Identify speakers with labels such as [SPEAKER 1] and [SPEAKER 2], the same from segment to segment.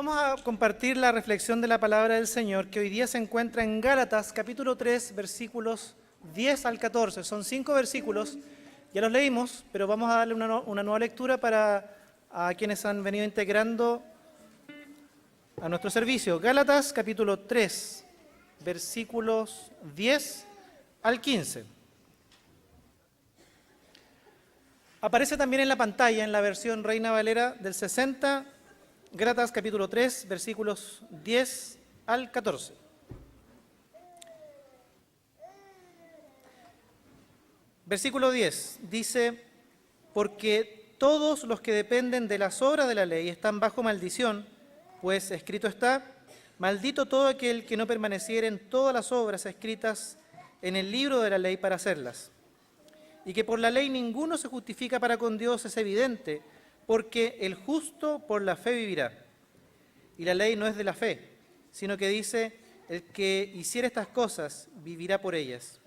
[SPEAKER 1] Vamos a compartir la reflexión de la palabra del Señor que hoy día se encuentra en Gálatas capítulo 3, versículos 10 al 14. Son 5 versículos, ya los leímos, pero vamos a darle una nueva lectura para a quienes han venido integrando a nuestro servicio. Gálatas capítulo 3, versículos 10 al 15. Aparece también en la pantalla, en la versión Reina Valera del 60, Gálatas capítulo 3, versículos 10 al 14. Versículo 10 dice: porque todos los que dependen de las obras de la ley están bajo maldición, pues escrito está: maldito todo aquel que no permaneciera en todas las obras escritas en el libro de la ley para hacerlas. Y que por la ley ninguno se justifica para con Dios es evidente, porque el justo por la fe vivirá. Y la ley no es de la fe, sino que dice: el que hiciera estas cosas vivirá por ellas.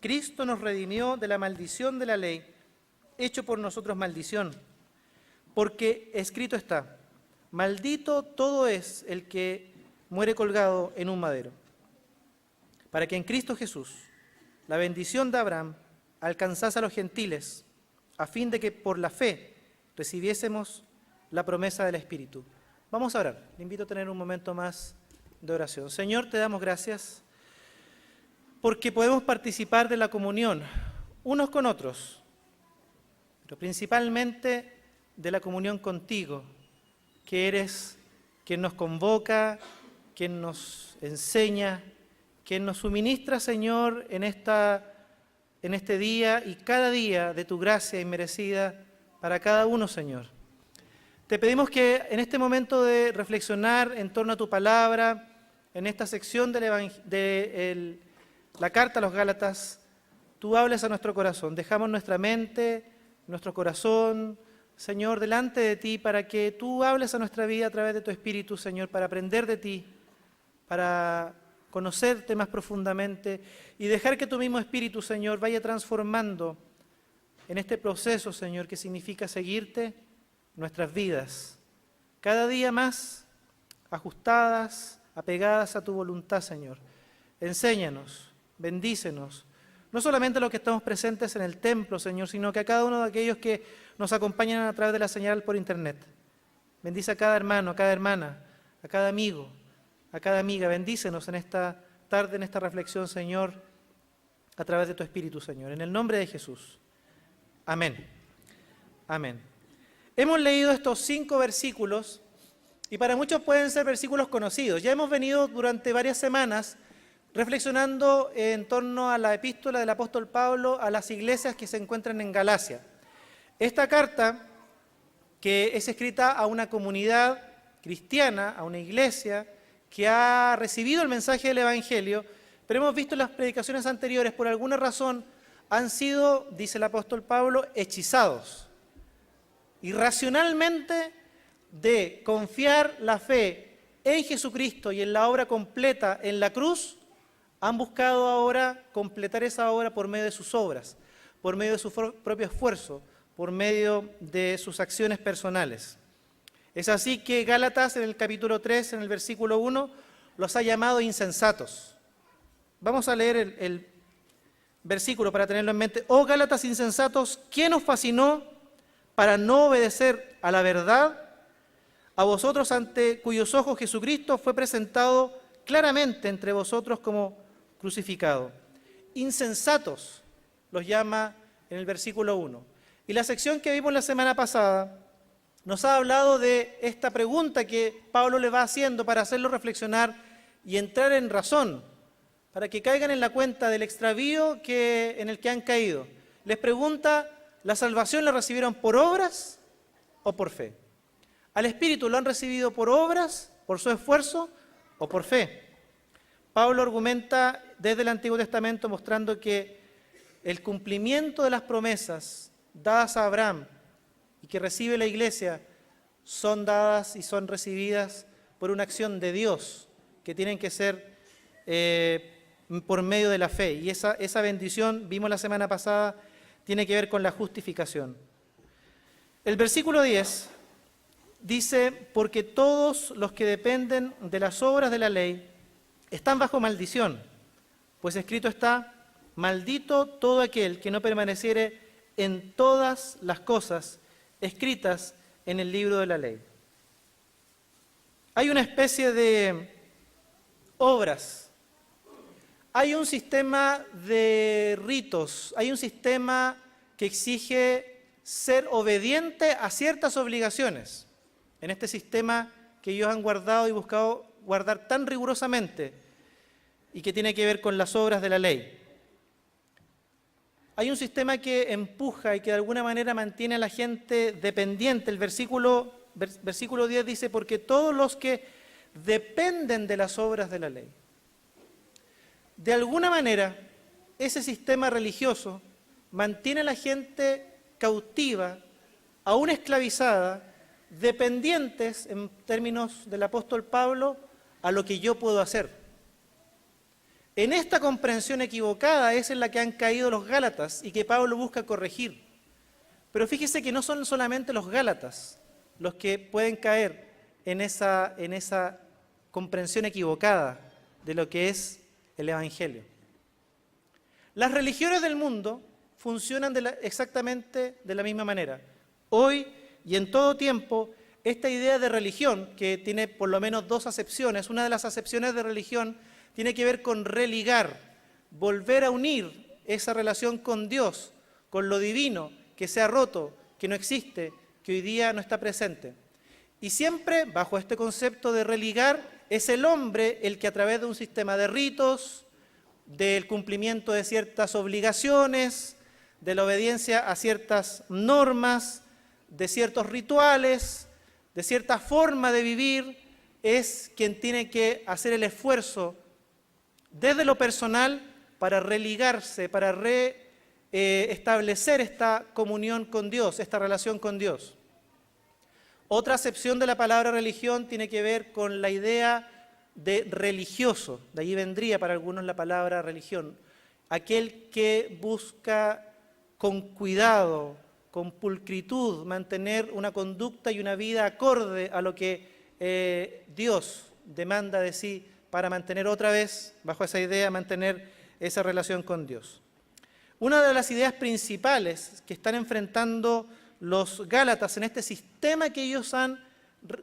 [SPEAKER 1] Cristo nos redimió de la maldición de la ley, hecho por nosotros maldición, porque escrito está: maldito todo es el que muere colgado en un madero, para que en Cristo Jesús la bendición de Abraham alcanzase a los gentiles, a fin de que por la fe recibiésemos la promesa del Espíritu. Vamos a orar. Le invito a tener un momento más de oración. Señor, te damos gracias porque podemos participar de la comunión unos con otros, pero principalmente de la comunión contigo, que eres quien nos convoca, quien nos enseña, quien nos suministra, Señor, en este día y cada día de tu gracia inmerecida para cada uno, Señor. Te pedimos que en este momento de reflexionar en torno a tu palabra, en esta sección de la carta a los Gálatas, tú hables a nuestro corazón. Dejamos nuestra mente, nuestro corazón, Señor, delante de ti, para que tú hables a nuestra vida a través de tu Espíritu, Señor, para aprender de ti, para conocerte más profundamente y dejar que tu mismo Espíritu, Señor, vaya transformando en este proceso, Señor, que significa seguirte, nuestras vidas, cada día más ajustadas, apegadas a tu voluntad, Señor. Enséñanos, bendícenos, no solamente a los que estamos presentes en el templo, Señor, sino que a cada uno de aquellos que nos acompañan a través de la señal por internet. Bendice a cada hermano, a cada hermana, a cada amigo, a cada amiga. Bendícenos en esta tarde, en esta reflexión, Señor, a través de tu Espíritu, Señor. En el nombre de Jesús. Amén. Amén. Hemos leído estos 5 versículos y para muchos pueden ser versículos conocidos. Ya hemos venido durante varias semanas reflexionando en torno a la epístola del apóstol Pablo a las iglesias que se encuentran en Galacia. Esta carta, que es escrita a una comunidad cristiana, a una iglesia que ha recibido el mensaje del Evangelio, pero hemos visto en las predicaciones anteriores, por alguna razón, han sido, dice el apóstol Pablo, hechizados. Irracionalmente de confiar la fe en Jesucristo y en la obra completa en la cruz, han buscado ahora completar esa obra por medio de sus obras, por medio de su propio esfuerzo, por medio de sus acciones personales. Es así que Gálatas en el capítulo 3, en el versículo 1, los ha llamado insensatos. Vamos a leer el versículo para tenerlo en mente. Oh Gálatas insensatos, ¿quién os fascinó para no obedecer a la verdad? A vosotros ante cuyos ojos Jesucristo fue presentado claramente entre vosotros como crucificado. Insensatos los llama en el versículo 1. Y la sección que vimos la semana pasada nos ha hablado de esta pregunta que Pablo le va haciendo para hacerlo reflexionar y entrar en razón, para que caigan en la cuenta del extravío en el que han caído. Les pregunta: ¿la salvación la recibieron por obras o por fe? ¿Al Espíritu lo han recibido por obras, por su esfuerzo o por fe? Pablo argumenta desde el Antiguo Testamento mostrando que el cumplimiento de las promesas dadas a Abraham y que recibe la iglesia son dadas y son recibidas por una acción de Dios que tienen que ser por medio de la fe. Y esa bendición, vimos la semana pasada, tiene que ver con la justificación. El versículo 10 dice, porque todos los que dependen de las obras de la ley están bajo maldición, pues escrito está, maldito todo aquel que no permaneciere en todas las cosas escritas en el libro de la ley. Hay una especie de obras, hay un sistema de ritos, hay un sistema que exige ser obediente a ciertas obligaciones. En este sistema que ellos han guardado y buscado guardar tan rigurosamente y que tiene que ver con las obras de la ley. Hay un sistema que empuja y que de alguna manera mantiene a la gente dependiente. El versículo 10 dice, porque todos los que dependen de las obras de la ley. De alguna manera, ese sistema religioso mantiene a la gente cautiva, aún esclavizada, dependientes, en términos del apóstol Pablo, a lo que yo puedo hacer. En esta comprensión equivocada es en la que han caído los Gálatas y que Pablo busca corregir. Pero fíjese que no son solamente los Gálatas los que pueden caer en esa comprensión equivocada de lo que es el Evangelio. Las religiones del mundo funcionan exactamente de la misma manera. Hoy y en todo tiempo, esta idea de religión, que tiene por lo menos dos acepciones, una de las acepciones de religión tiene que ver con religar, volver a unir esa relación con Dios, con lo divino, que se ha roto, que no existe, que hoy día no está presente. Y siempre, bajo este concepto de religar, es el hombre el que a través de un sistema de ritos, del cumplimiento de ciertas obligaciones, de la obediencia a ciertas normas, de ciertos rituales, de cierta forma de vivir, es quien tiene que hacer el esfuerzo desde lo personal para religarse, para establecer esta comunión con Dios, esta relación con Dios. Otra acepción de la palabra religión tiene que ver con la idea de religioso, de ahí vendría para algunos la palabra religión, aquel que busca con cuidado, con pulcritud, mantener una conducta y una vida acorde a lo que Dios demanda de sí para mantener otra vez, bajo esa idea, mantener esa relación con Dios. Una de las ideas principales que están enfrentando los Gálatas en este sistema que ellos han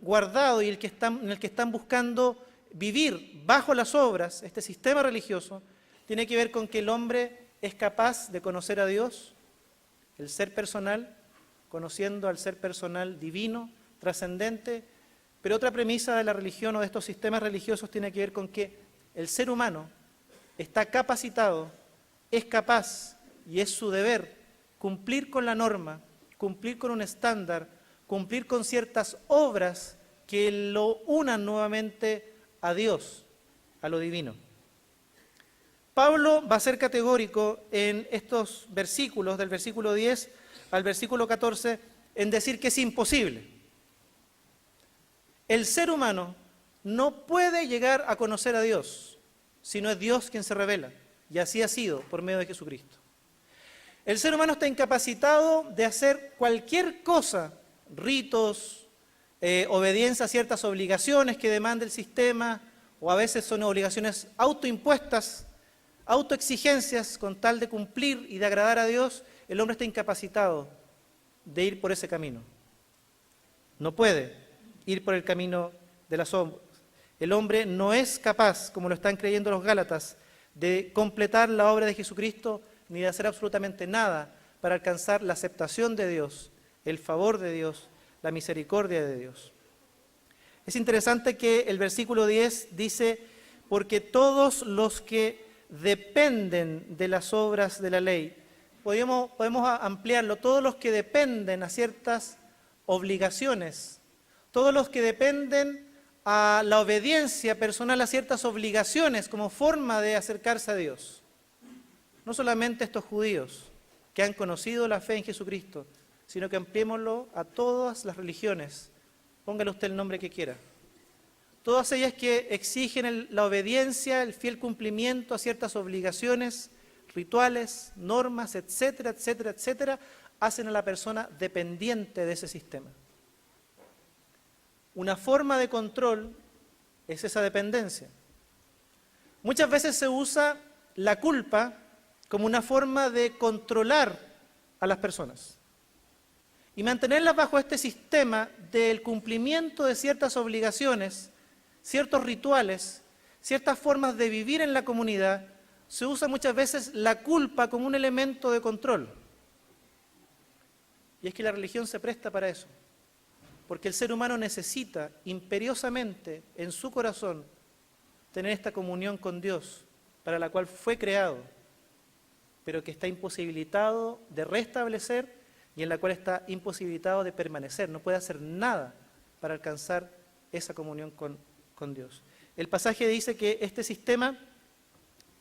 [SPEAKER 1] guardado y en el que están buscando vivir bajo las obras, este sistema religioso, tiene que ver con que el hombre es capaz de conocer a Dios, el ser personal, conociendo al ser personal divino, trascendente. Pero otra premisa de la religión o de estos sistemas religiosos tiene que ver con que el ser humano está capacitado, es capaz y es su deber cumplir con la norma, cumplir con un estándar, cumplir con ciertas obras que lo unan nuevamente a Dios, a lo divino. Pablo va a ser categórico en estos versículos, del versículo 10 al versículo 14, en decir que es imposible. El ser humano no puede llegar a conocer a Dios, sino es Dios quien se revela, y así ha sido por medio de Jesucristo. El ser humano está incapacitado de hacer cualquier cosa, ritos, obediencia a ciertas obligaciones que demanda el sistema, o a veces son obligaciones autoimpuestas, autoexigencias con tal de cumplir y de agradar a Dios. El hombre está incapacitado de ir por ese camino. No puede ir por el camino de las obras. El hombre no es capaz, como lo están creyendo los Gálatas, de completar la obra de Jesucristo, ni de hacer absolutamente nada para alcanzar la aceptación de Dios, el favor de Dios, la misericordia de Dios. Es interesante que el versículo 10 dice, porque todos los que dependen de las obras de la ley, podemos ampliarlo, todos los que dependen a ciertas obligaciones, todos los que dependen a la obediencia personal a ciertas obligaciones como forma de acercarse a Dios. No solamente estos judíos que han conocido la fe en Jesucristo, sino que ampliémoslo a todas las religiones, póngale usted el nombre que quiera. Todas ellas que exigen la obediencia, el fiel cumplimiento a ciertas obligaciones, rituales, normas, etcétera, etcétera, etcétera, hacen a la persona dependiente de ese sistema. una forma de control es esa dependencia. Muchas veces se usa la culpa como una forma de controlar a las personas y mantenerlas bajo este sistema del cumplimiento de ciertas obligaciones, ciertos rituales, ciertas formas de vivir en la comunidad. Se usa muchas veces la culpa como un elemento de control. Y es que la religión se presta para eso, porque el ser humano necesita imperiosamente en su corazón tener esta comunión con Dios, para la cual fue creado, pero que está imposibilitado de restablecer y en la cual está imposibilitado de permanecer. No puede hacer nada para alcanzar esa comunión con Dios. El pasaje dice que este sistema,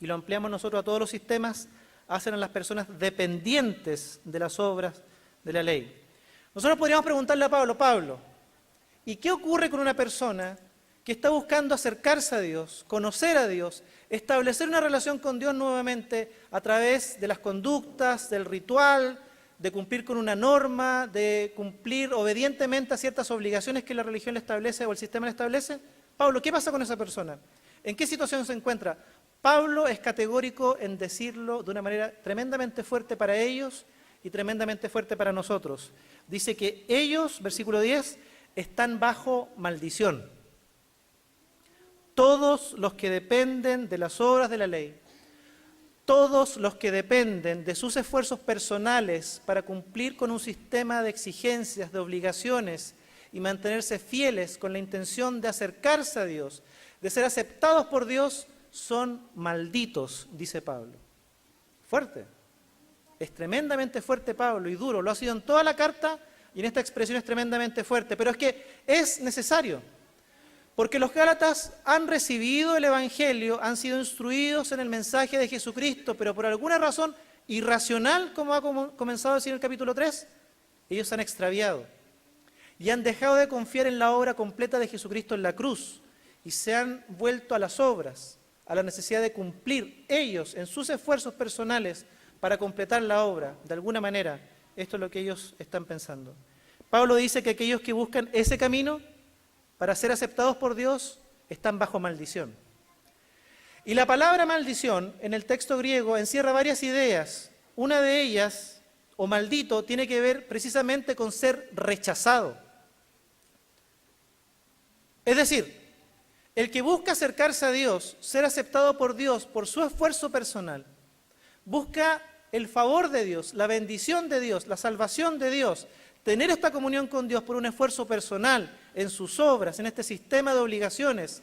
[SPEAKER 1] y lo ampliamos nosotros a todos los sistemas, hacen a las personas dependientes de las obras de la ley. Nosotros podríamos preguntarle a Pablo, ¿y qué ocurre con una persona que está buscando acercarse a Dios, conocer a Dios, establecer una relación con Dios nuevamente a través de las conductas, del ritual, de cumplir con una norma, de cumplir obedientemente a ciertas obligaciones que la religión le establece o el sistema le establece? Pablo, ¿qué pasa con esa persona? ¿En qué situación se encuentra? Pablo es categórico en decirlo de una manera tremendamente fuerte para ellos y tremendamente fuerte para nosotros. Dice que ellos, versículo 10, están bajo maldición. Todos los que dependen de las obras de la ley, todos los que dependen de sus esfuerzos personales para cumplir con un sistema de exigencias, de obligaciones y mantenerse fieles con la intención de acercarse a Dios, de ser aceptados por Dios, son malditos, dice Pablo. Fuerte. Es tremendamente fuerte Pablo y duro. Lo ha sido en toda la carta y en esta expresión es tremendamente fuerte. Pero es que es necesario. Porque los Gálatas han recibido el Evangelio, han sido instruidos en el mensaje de Jesucristo, pero por alguna razón irracional, como ha comenzado a decir en el capítulo 3, ellos se han extraviado y han dejado de confiar en la obra completa de Jesucristo en la cruz y se han vuelto a las obras, a la necesidad de cumplir ellos en sus esfuerzos personales para completar la obra. De alguna manera, esto es lo que ellos están pensando. Pablo dice que aquellos que buscan ese camino para ser aceptados por Dios, están bajo maldición. Y la palabra maldición en el texto griego encierra varias ideas. Una de ellas, o maldito, tiene que ver precisamente con ser rechazado. Es decir, el que busca acercarse a Dios, ser aceptado por Dios por su esfuerzo personal, busca el favor de Dios, la bendición de Dios, la salvación de Dios, tener esta comunión con Dios por un esfuerzo personal, en sus obras, en este sistema de obligaciones,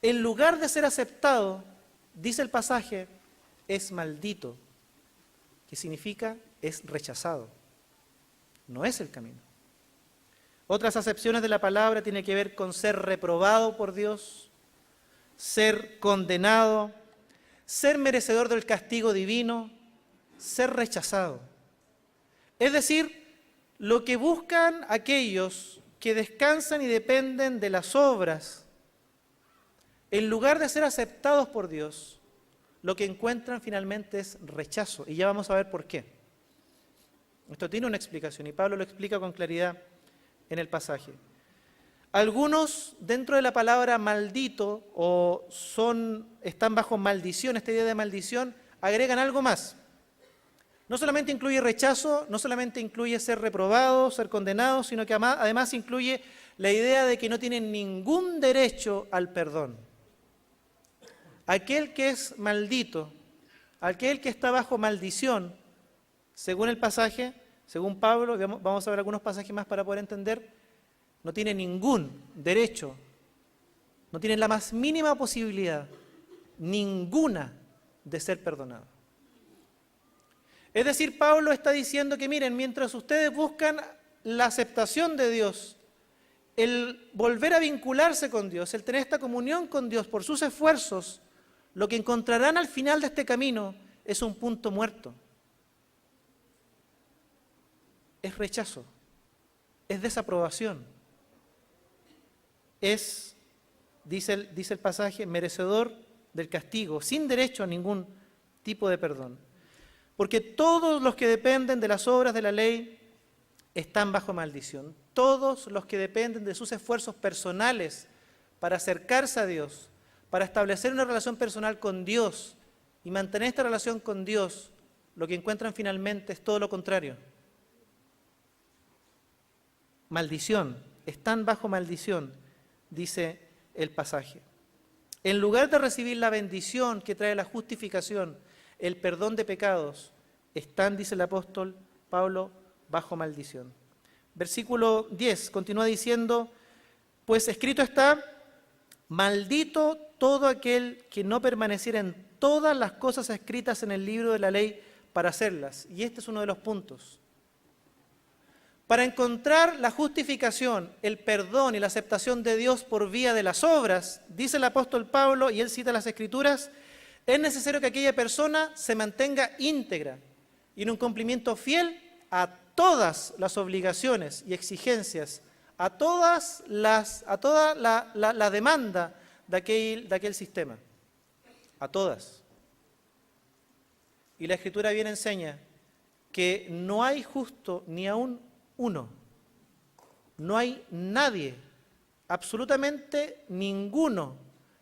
[SPEAKER 1] en lugar de ser aceptado, dice el pasaje, es maldito, que significa es rechazado. No es el camino. Otras acepciones de la palabra tienen que ver con ser reprobado por Dios, ser condenado, ser merecedor del castigo divino, ser rechazado. Es decir, lo que buscan aquellos que descansan y dependen de las obras, en lugar de ser aceptados por Dios, lo que encuentran finalmente es rechazo. Y ya vamos a ver por qué. Esto tiene una explicación y Pablo lo explica con claridad en el pasaje. Algunos dentro de la palabra maldito o están bajo maldición, esta idea de maldición, agregan algo más. No solamente incluye rechazo, no solamente incluye ser reprobado, ser condenado, sino que además incluye la idea de que no tienen ningún derecho al perdón. Aquel que es maldito, aquel que está bajo maldición, según el pasaje, según Pablo, vamos a ver algunos pasajes más para poder entender, no tiene ningún derecho, no tiene la más mínima posibilidad, ninguna, de ser perdonado. Es decir, Pablo está diciendo que miren, mientras ustedes buscan la aceptación de Dios, el volver a vincularse con Dios, el tener esta comunión con Dios por sus esfuerzos, lo que encontrarán al final de este camino es un punto muerto. Es rechazo, es desaprobación, es, dice el pasaje, merecedor del castigo, sin derecho a ningún tipo de perdón. Porque todos los que dependen de las obras de la ley están bajo maldición. Todos los que dependen de sus esfuerzos personales para acercarse a Dios, para establecer una relación personal con Dios y mantener esta relación con Dios, lo que encuentran finalmente es todo lo contrario. Maldición, están bajo maldición, dice el pasaje. En lugar de recibir la bendición que trae la justificación, el perdón de pecados, están, dice el apóstol Pablo, bajo maldición. Versículo 10 continúa diciendo, pues escrito está, maldito todo aquel que no permaneciera en todas las cosas escritas en el libro de la ley para hacerlas. Y este es uno de los puntos. Para encontrar la justificación, el perdón y la aceptación de Dios por vía de las obras, dice el apóstol Pablo, y él cita las Escrituras, es necesario que aquella persona se mantenga íntegra y en un cumplimiento fiel a todas las obligaciones y exigencias, a toda la demanda de aquel sistema, a todas. Y la Escritura bien enseña que no hay justo ni aún uno. No hay nadie, absolutamente ninguno,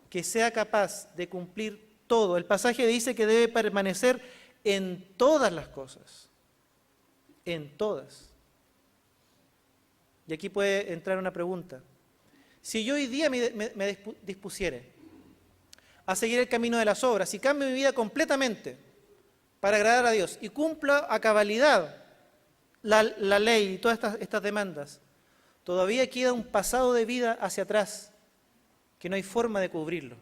[SPEAKER 1] que sea capaz de cumplir todo. El pasaje dice que debe permanecer en todas las cosas. En todas. Y aquí puede entrar una pregunta. Si yo hoy día me dispusiere a seguir el camino de las obras y cambio mi vida completamente para agradar a Dios y cumplo a cabalidad la ley y todas estas demandas, todavía queda un pasado de vida hacia atrás que no hay forma de cubrirlo.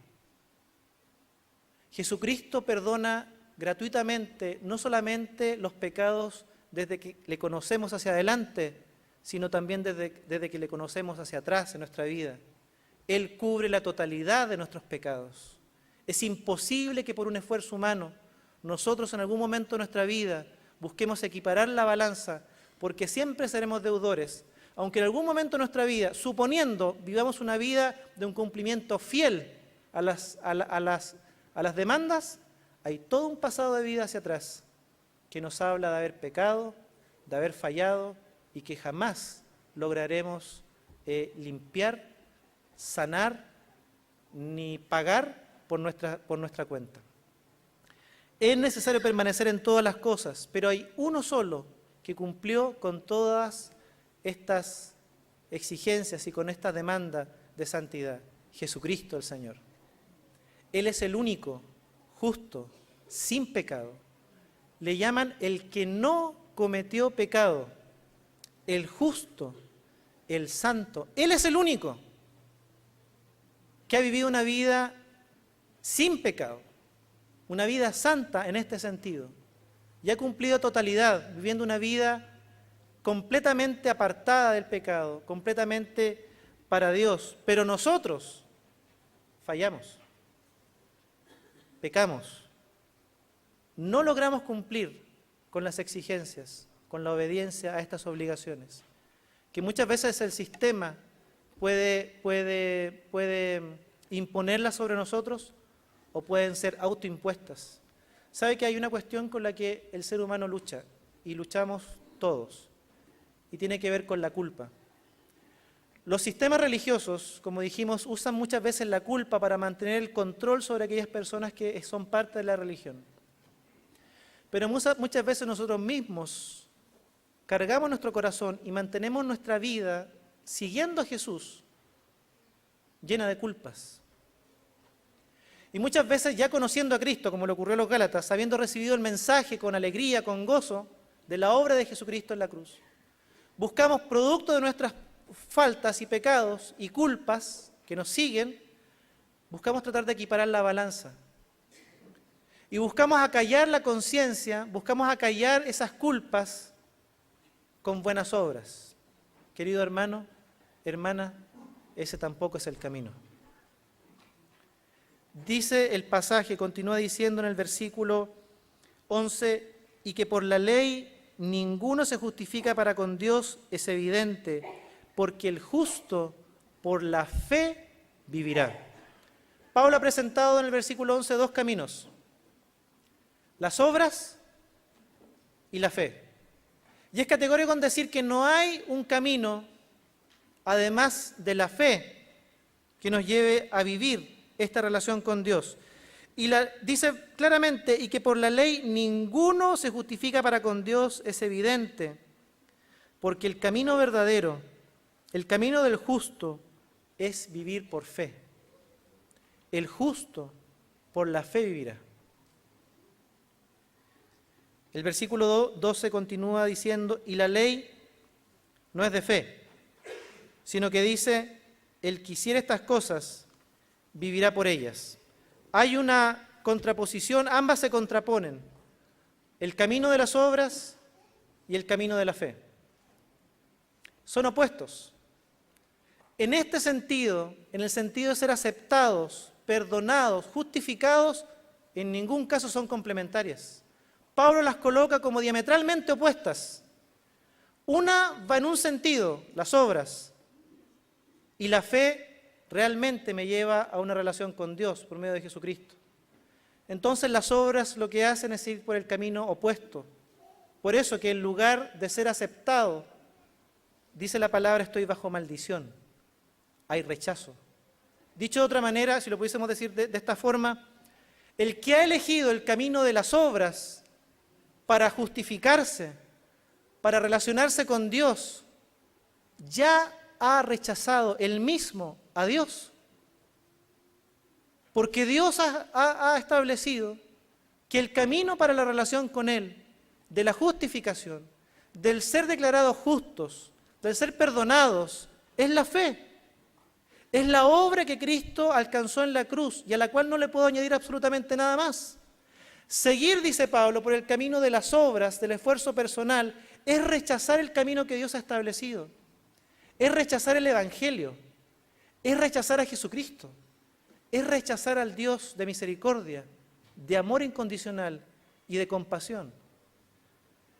[SPEAKER 1] Jesucristo perdona gratuitamente no solamente los pecados desde que le conocemos hacia adelante, sino también desde que le conocemos hacia atrás en nuestra vida. Él cubre la totalidad de nuestros pecados. Es imposible que por un esfuerzo humano nosotros en algún momento de nuestra vida busquemos equiparar la balanza, porque siempre seremos deudores, aunque en algún momento de nuestra vida, suponiendo vivamos una vida de un cumplimiento fiel a las demandas, hay todo un pasado de vida hacia atrás que nos habla de haber pecado, de haber fallado y que jamás lograremos limpiar, sanar ni pagar por nuestra cuenta. Es necesario permanecer en todas las cosas, pero hay uno solo que cumplió con todas estas exigencias y con esta demanda de santidad, Jesucristo el Señor. Él es el único, justo, sin pecado. Le llaman el que no cometió pecado, el justo, el santo. Él es el único que ha vivido una vida sin pecado, una vida santa en este sentido. Y ha cumplido totalidad, viviendo una vida completamente apartada del pecado, completamente para Dios. Pero nosotros fallamos, pecamos, no logramos cumplir con las exigencias, con la obediencia a estas obligaciones, que muchas veces el sistema puede imponerlas sobre nosotros o pueden ser autoimpuestas. ¿Sabe que hay una cuestión con la que el ser humano lucha, y luchamos todos, y tiene que ver con la culpa? Los sistemas religiosos, como dijimos, usan muchas veces la culpa para mantener el control sobre aquellas personas que son parte de la religión. Pero muchas veces nosotros mismos cargamos nuestro corazón y mantenemos nuestra vida siguiendo a Jesús llena de culpas. Y muchas veces ya conociendo a Cristo, como le ocurrió a los Gálatas, habiendo recibido el mensaje con alegría, con gozo, de la obra de Jesucristo en la cruz, buscamos producto de nuestras faltas y pecados y culpas que nos siguen, buscamos tratar de equiparar la balanza. Y buscamos acallar la conciencia, buscamos acallar esas culpas con buenas obras. Querido hermano, hermana, ese tampoco es el camino. Dice el pasaje, continúa diciendo en el versículo 11, y que por la ley ninguno se justifica para con Dios, es evidente, porque el justo por la fe vivirá. Pablo ha presentado en el versículo 11 dos caminos: las obras y la fe. Y es categórico en decir que no hay un camino, además de la fe, que nos lleve a vivir esta relación con Dios. Y dice claramente, y que por la ley ninguno se justifica para con Dios, es evidente, porque el camino verdadero, el camino del justo, es vivir por fe. El justo por la fe vivirá. El versículo 12 continúa diciendo, y la ley no es de fe, sino que dice, el que hiciera estas cosas, vivirá por ellas. Hay una contraposición, ambas se contraponen, el camino de las obras y el camino de la fe. Son opuestos. En este sentido, en el sentido de ser aceptados, perdonados, justificados, en ningún caso son complementarias. Pablo las coloca como diametralmente opuestas. Una va en un sentido, las obras, y la fe realmente me lleva a una relación con Dios por medio de Jesucristo. Entonces las obras lo que hacen es ir por el camino opuesto. Por eso que en lugar de ser aceptado, dice la palabra, estoy bajo maldición. Hay rechazo. Dicho de otra manera, si lo pudiésemos decir de esta forma, el que ha elegido el camino de las obras para justificarse, para relacionarse con Dios, ya ha rechazado él mismo a Dios. Porque Dios ha establecido que el camino para la relación con Él, de la justificación, del ser declarados justos, del ser perdonados, es la fe. Es la obra que Cristo alcanzó en la cruz y a la cual no le puedo añadir absolutamente nada más. Seguir, dice Pablo, por el camino de las obras, del esfuerzo personal, es rechazar el camino que Dios ha establecido. Es rechazar el Evangelio. Es rechazar a Jesucristo. Es rechazar al Dios de misericordia, de amor incondicional y de compasión.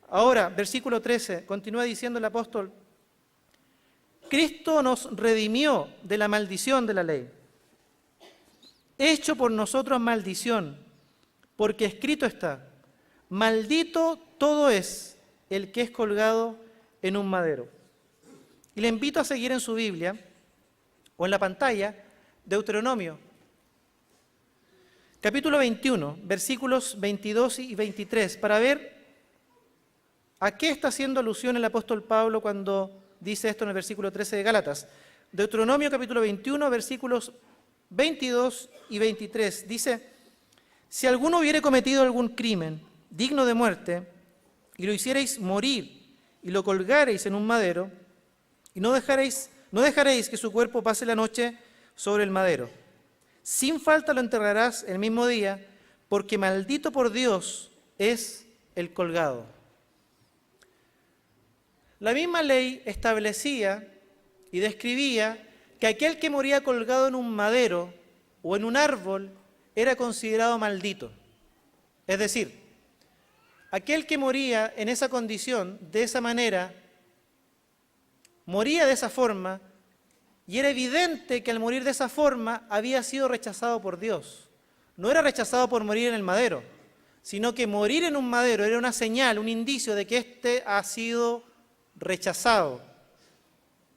[SPEAKER 1] Ahora, versículo 13, continúa diciendo el apóstol, Cristo nos redimió de la maldición de la ley, hecho por nosotros maldición, porque escrito está, maldito todo es el que es colgado en un madero. Y le invito a seguir en su Biblia, o en la pantalla, Deuteronomio, capítulo 21, versículos 22 y 23, para ver a qué está haciendo alusión el apóstol Pablo cuando dice esto en el versículo 13 de Gálatas. Deuteronomio capítulo 21, versículos 22 y 23, dice, si alguno hubiere cometido algún crimen digno de muerte, y lo hicierais morir, y lo colgareis en un madero, y no dejaréis que su cuerpo pase la noche sobre el madero. Sin falta lo enterrarás el mismo día, porque maldito por Dios es el colgado. La misma ley establecía y describía que aquel que moría colgado en un madero o en un árbol era considerado maldito. Es decir, aquel que moría en esa condición, de esa manera, moría de esa forma, y era evidente que al morir de esa forma había sido rechazado por Dios. No era rechazado por morir en el madero, sino que morir en un madero era una señal, un indicio de que éste ha sido rechazado.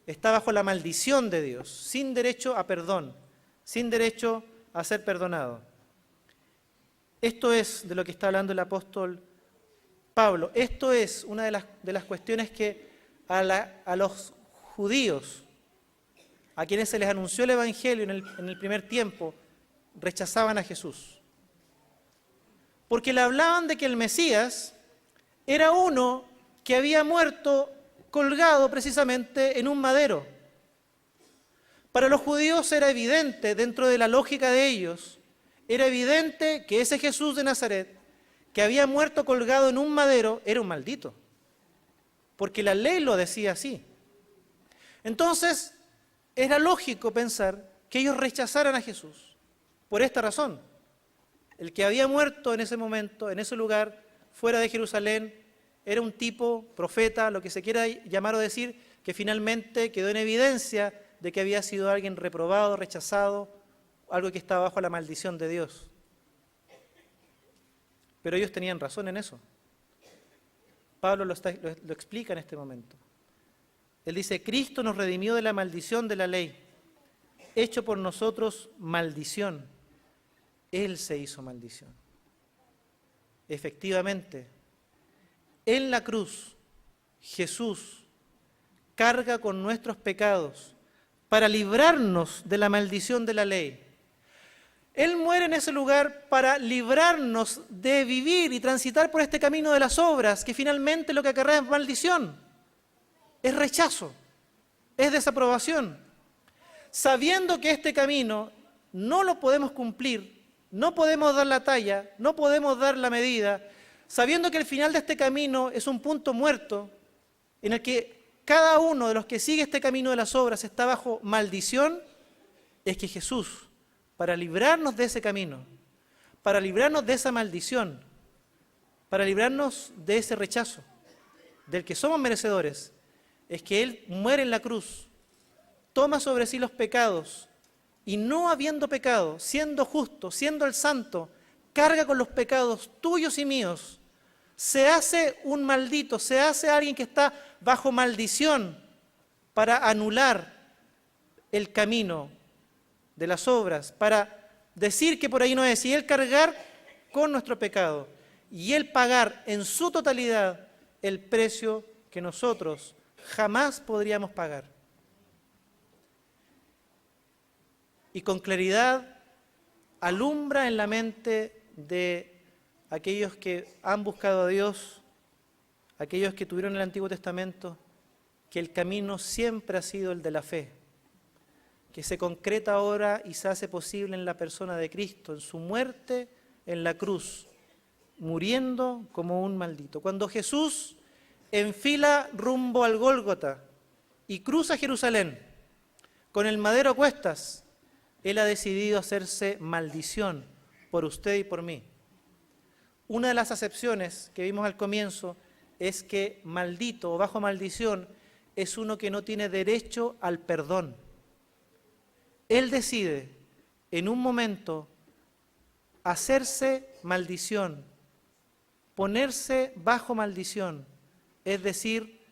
[SPEAKER 1] Está bajo la maldición de Dios, sin derecho a perdón, sin derecho a ser perdonado. Esto es de lo que está hablando el apóstol Pablo. Esto es una de las cuestiones que a los judíos, a quienes se les anunció el Evangelio en el primer tiempo, rechazaban a Jesús. Porque le hablaban de que el Mesías era uno que había muerto colgado precisamente en un madero. Para los judíos era evidente, dentro de la lógica de ellos, era evidente que ese Jesús de Nazaret, que había muerto colgado en un madero, era un maldito. Porque la ley lo decía así. Entonces, era lógico pensar que ellos rechazaran a Jesús, por esta razón. El que había muerto en ese momento, en ese lugar, fuera de Jerusalén, era un tipo, profeta, lo que se quiera llamar o decir, que finalmente quedó en evidencia de que había sido alguien reprobado, rechazado, algo que estaba bajo la maldición de Dios. Pero ellos tenían razón en eso. Pablo lo explica en este momento. Él dice, Cristo nos redimió de la maldición de la ley, hecho por nosotros maldición. Él se hizo maldición. Efectivamente, en la cruz, Jesús carga con nuestros pecados para librarnos de la maldición de la ley. Él muere en ese lugar para librarnos de vivir y transitar por este camino de las obras, que finalmente lo que acarrea es maldición, es rechazo, es desaprobación. Sabiendo que este camino no lo podemos cumplir, no podemos dar la talla, no podemos dar la medida, sabiendo que el final de este camino es un punto muerto, en el que cada uno de los que sigue este camino de las obras está bajo maldición, es que Jesús, para librarnos de ese camino, para librarnos de esa maldición, para librarnos de ese rechazo, del que somos merecedores, es que Él muere en la cruz, toma sobre sí los pecados, y no habiendo pecado, siendo justo, siendo el santo, carga con los pecados tuyos y míos, se hace un maldito, se hace alguien que está bajo maldición para anular el camino de las obras, para decir que por ahí no es, y Él cargar con nuestro pecado, y Él pagar en su totalidad el precio que nosotros jamás podríamos pagar. Y con claridad alumbra en la mente de aquellos que han buscado a Dios, aquellos que tuvieron el Antiguo Testamento, que el camino siempre ha sido el de la fe, que se concreta ahora y se hace posible en la persona de Cristo, en su muerte en la cruz, muriendo como un maldito. Cuando Jesús enfila rumbo al Gólgota y cruza Jerusalén con el madero a cuestas, Él ha decidido hacerse maldición por usted y por mí. Una de las acepciones que vimos al comienzo es que maldito o bajo maldición es uno que no tiene derecho al perdón. Él decide en un momento hacerse maldición, ponerse bajo maldición, es decir,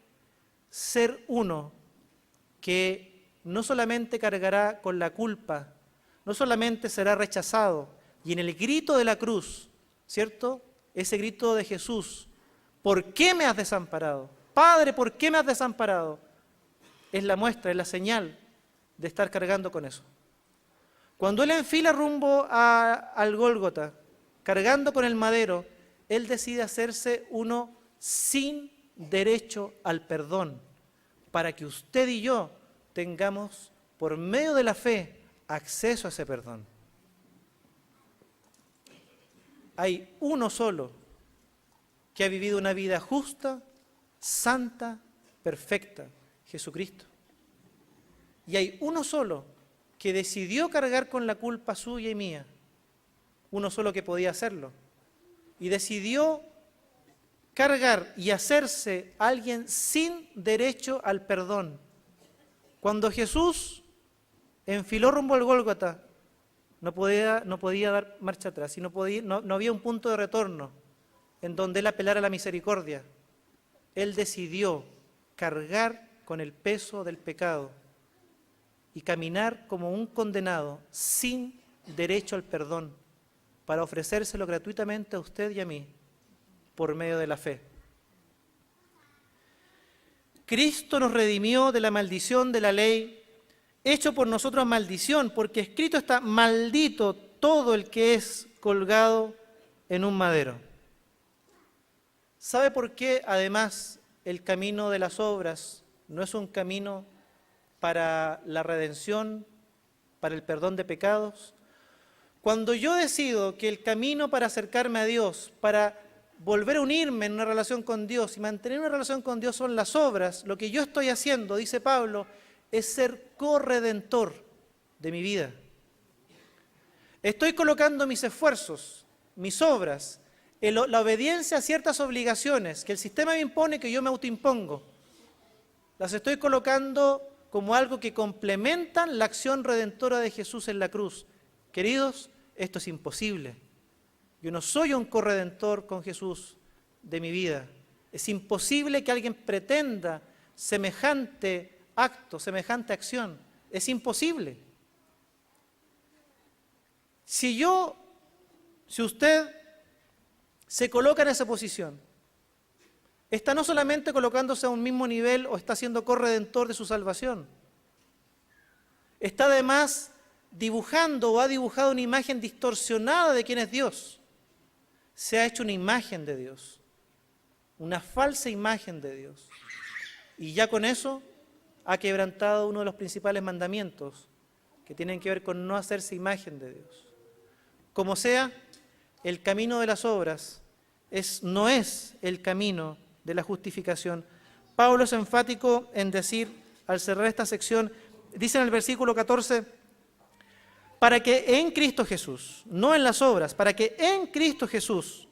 [SPEAKER 1] ser uno que no solamente cargará con la culpa, no solamente será rechazado, y en el grito de la cruz, ¿cierto? Ese grito de Jesús, ¿por qué me has desamparado? Padre, ¿por qué me has desamparado? Es la muestra, es la señal de estar cargando con eso. Cuando Él enfila rumbo al Gólgota, cargando con el madero, Él decide hacerse uno sin derecho al perdón, para que usted y yo tengamos, por medio de la fe, acceso a ese perdón. Hay uno solo que ha vivido una vida justa, santa, perfecta, Jesucristo. Y hay uno solo que decidió cargar con la culpa suya y mía, uno solo que podía hacerlo, y decidió cargar y hacerse alguien sin derecho al perdón. Cuando Jesús enfiló rumbo al Gólgota, no podía dar marcha atrás, y no había un punto de retorno en donde Él apelara a la misericordia. Él decidió cargar con el peso del pecado y caminar como un condenado sin derecho al perdón, para ofrecérselo gratuitamente a usted y a mí por medio de la fe. Cristo nos redimió de la maldición de la ley, hecho por nosotros maldición, porque escrito está: maldito todo el que es colgado en un madero. ¿Sabe por qué, además, el camino de las obras no es un camino para la redención, para el perdón de pecados? Cuando yo decido que el camino para acercarme a Dios, para volver a unirme en una relación con Dios y mantener una relación con Dios son las obras, lo que yo estoy haciendo, dice Pablo, es ser corredentor de mi vida. Estoy colocando mis esfuerzos, mis obras, la obediencia a ciertas obligaciones que el sistema me impone, que yo me autoimpongo. Las estoy colocando como algo que complementan la acción redentora de Jesús en la cruz. Queridos, esto es imposible. Yo no soy un corredentor con Jesús de mi vida. Es imposible que alguien pretenda semejante acto, semejante acción. Es imposible. Si usted se coloca en esa posición, está no solamente colocándose a un mismo nivel o está siendo corredentor de su salvación, está además dibujando o ha dibujado una imagen distorsionada de quién es Dios. Se ha hecho una imagen de Dios, una falsa imagen de Dios. Y ya con eso ha quebrantado uno de los principales mandamientos que tienen que ver con no hacerse imagen de Dios. Como sea, el camino de las obras no es el camino de la justificación. Pablo es enfático en decir, al cerrar esta sección, dice en el versículo 14, para que en Cristo Jesús, no en las obras, para que en Cristo Jesús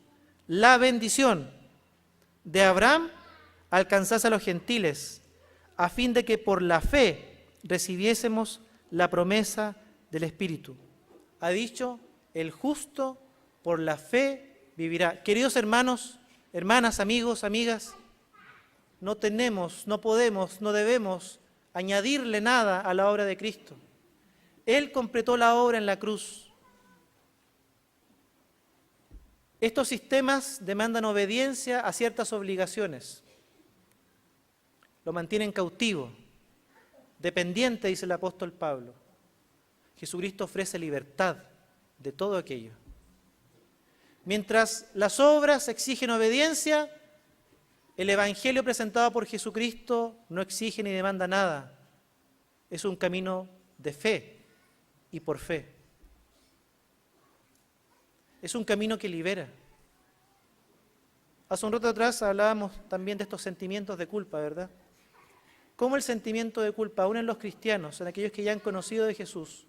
[SPEAKER 1] la bendición de Abraham alcanzase a los gentiles, a fin de que por la fe recibiésemos la promesa del Espíritu. Ha dicho, el justo por la fe vivirá. Queridos hermanos, hermanas, amigos, amigas, no tenemos, no podemos, no debemos añadirle nada a la obra de Cristo. Él completó la obra en la cruz. Estos sistemas demandan obediencia a ciertas obligaciones. Lo mantienen cautivo, dependiente, dice el apóstol Pablo. Jesucristo ofrece libertad de todo aquello. Mientras las obras exigen obediencia, el evangelio presentado por Jesucristo no exige ni demanda nada. Es un camino de fe y por fe. Es un camino que libera. Hace un rato atrás hablábamos también de estos sentimientos de culpa, ¿verdad? Cómo el sentimiento de culpa, aún en los cristianos, en aquellos que ya han conocido de Jesús,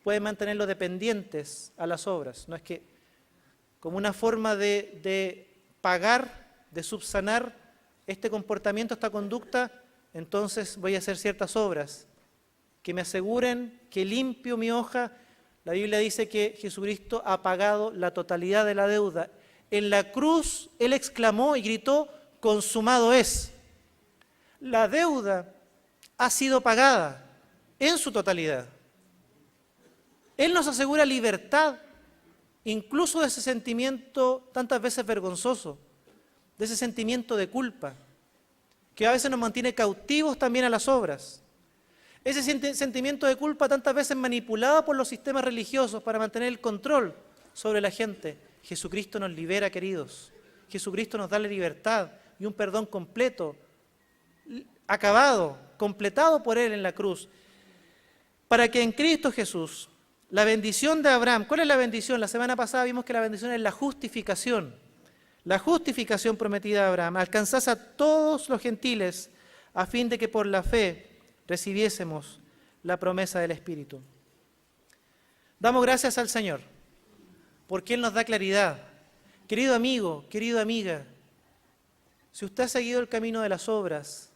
[SPEAKER 1] puede mantenerlos dependientes a las obras. No es que como una forma de pagar, de subsanar este comportamiento, esta conducta, entonces voy a hacer ciertas obras que me aseguren que limpio mi hoja. La Biblia dice que Jesucristo ha pagado la totalidad de la deuda. En la cruz Él exclamó y gritó, consumado es. La deuda ha sido pagada en su totalidad. Él nos asegura libertad, incluso de ese sentimiento tantas veces vergonzoso, de ese sentimiento de culpa, que a veces nos mantiene cautivos también a las obras. Ese sentimiento de culpa tantas veces manipulado por los sistemas religiosos para mantener el control sobre la gente. Jesucristo nos libera, queridos. Jesucristo nos da la libertad y un perdón completo, acabado, completado por Él en la cruz. Para que en Cristo Jesús, la bendición de Abraham, ¿cuál es la bendición? La semana pasada vimos que la bendición es la justificación prometida a Abraham, alcanzase a todos los gentiles a fin de que por la fe recibiésemos la promesa del Espíritu. Damos gracias al Señor, porque Él nos da claridad. Querido amigo, querida amiga, si usted ha seguido el camino de las obras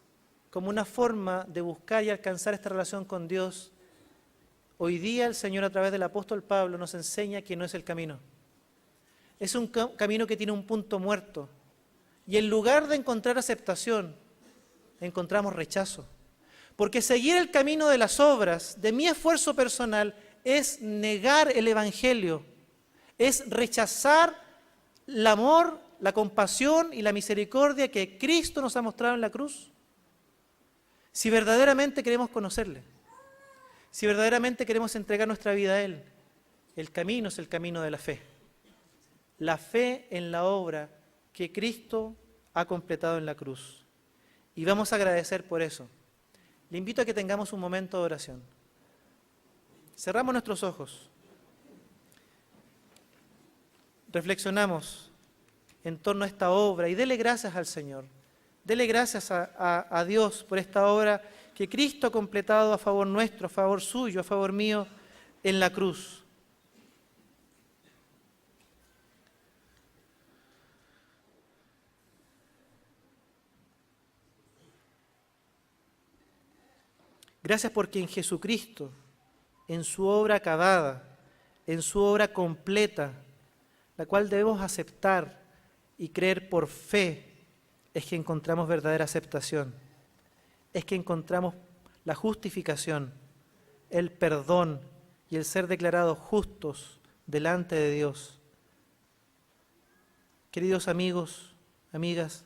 [SPEAKER 1] como una forma de buscar y alcanzar esta relación con Dios, hoy día el Señor a través del apóstol Pablo nos enseña que no es el camino. Es un camino que tiene un punto muerto. Y en lugar de encontrar aceptación, encontramos rechazo. Porque seguir el camino de las obras, de mi esfuerzo personal, es negar el Evangelio, es rechazar el amor, la compasión y la misericordia que Cristo nos ha mostrado en la cruz. Si verdaderamente queremos conocerle, si verdaderamente queremos entregar nuestra vida a Él, el camino es el camino de la fe. La fe en la obra que Cristo ha completado en la cruz. Y vamos a agradecer por eso. Le invito a que tengamos un momento de oración. Cerramos nuestros ojos. Reflexionamos en torno a esta obra y dele gracias al Señor. Dele gracias a Dios por esta obra que Cristo ha completado a favor nuestro, a favor suyo, a favor mío en la cruz. Gracias porque en Jesucristo, en su obra acabada, en su obra completa, la cual debemos aceptar y creer por fe, es que encontramos verdadera aceptación, es que encontramos la justificación, el perdón y el ser declarados justos delante de Dios. Queridos amigos, amigas,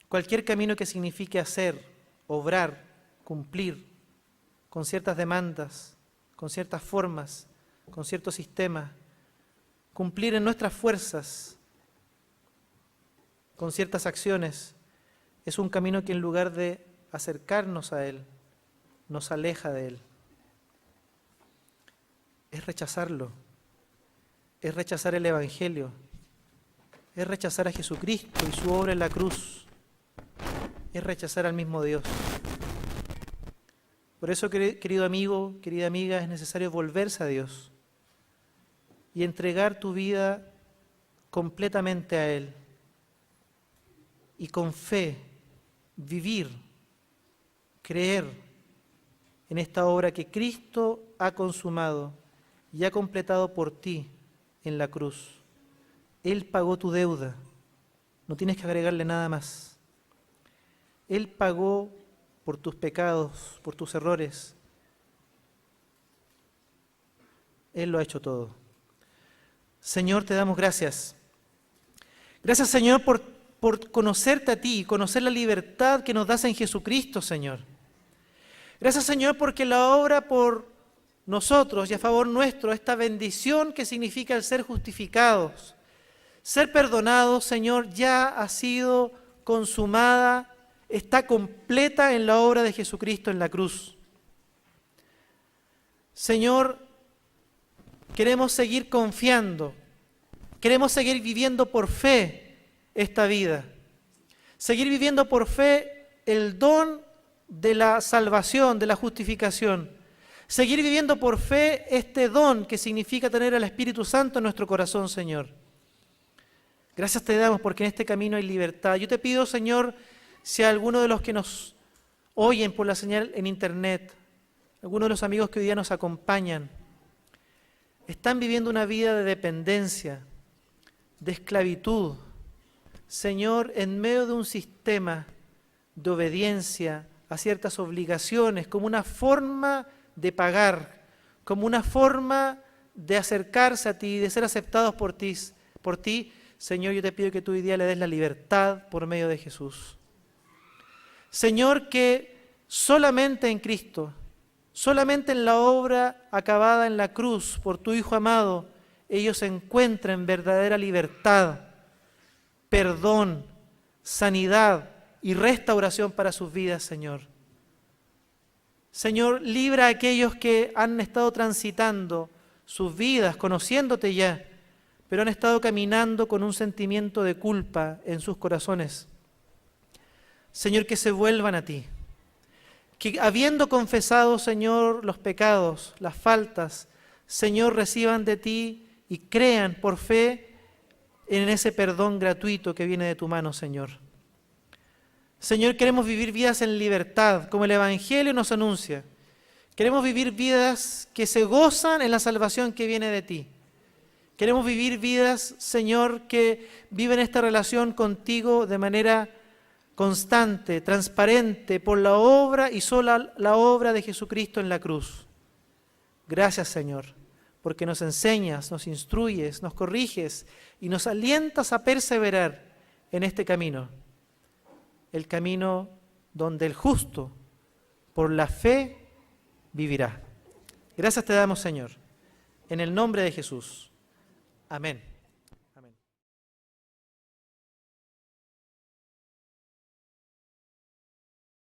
[SPEAKER 1] cualquier camino que signifique hacer, obrar, cumplir con ciertas demandas, con ciertas formas, con ciertos sistemas, cumplir en nuestras fuerzas, con ciertas acciones, es un camino que en lugar de acercarnos a Él, nos aleja de Él. Es rechazarlo, es rechazar el Evangelio, es rechazar a Jesucristo y su obra en la cruz, es rechazar al mismo Dios. Por eso, querido amigo, querida amiga, es necesario volverse a Dios y entregar tu vida completamente a Él y con fe vivir, creer en esta obra que Cristo ha consumado y ha completado por ti en la cruz. Él pagó tu deuda, no tienes que agregarle nada más. Él pagó por tus pecados, por tus errores. Él lo ha hecho todo. Señor, te damos gracias. Gracias, Señor, por conocerte a ti, conocer la libertad que nos das en Jesucristo, Señor. Gracias, Señor, porque la obra por nosotros y a favor nuestro, esta bendición que significa el ser justificados, ser perdonados, Señor, ya ha sido consumada, está completa en la obra de Jesucristo en la cruz. Señor, queremos seguir confiando, queremos seguir viviendo por fe esta vida, seguir viviendo por fe el don de la salvación, de la justificación, seguir viviendo por fe este don que significa tener al Espíritu Santo en nuestro corazón, Señor. Gracias te damos porque en este camino hay libertad. Yo te pido, Señor, si a alguno de los que nos oyen por la señal en internet, algunos de los amigos que hoy día nos acompañan, están viviendo una vida de dependencia, de esclavitud, Señor, en medio de un sistema de obediencia a ciertas obligaciones, como una forma de pagar, como una forma de acercarse a ti, de ser aceptados por ti, Señor, yo te pido que tú hoy día le des la libertad por medio de Jesús. Señor, que solamente en Cristo, solamente en la obra acabada en la cruz por tu Hijo amado, ellos encuentren verdadera libertad, perdón, sanidad y restauración para sus vidas, Señor. Señor, libra a aquellos que han estado transitando sus vidas, conociéndote ya, pero han estado caminando con un sentimiento de culpa en sus corazones. Señor, que se vuelvan a ti, que habiendo confesado, Señor, los pecados, las faltas, Señor, reciban de ti y crean por fe en ese perdón gratuito que viene de tu mano, Señor. Señor, queremos vivir vidas en libertad, como el Evangelio nos anuncia. Queremos vivir vidas que se gozan en la salvación que viene de ti. Queremos vivir vidas, Señor, que viven esta relación contigo de manera constante, transparente, por la obra y sola la obra de Jesucristo en la cruz. Gracias, Señor, porque nos enseñas, nos instruyes, nos corriges y nos alientas a perseverar en este camino, el camino donde el justo, por la fe, vivirá. Gracias te damos, Señor, en el nombre de Jesús. Amén.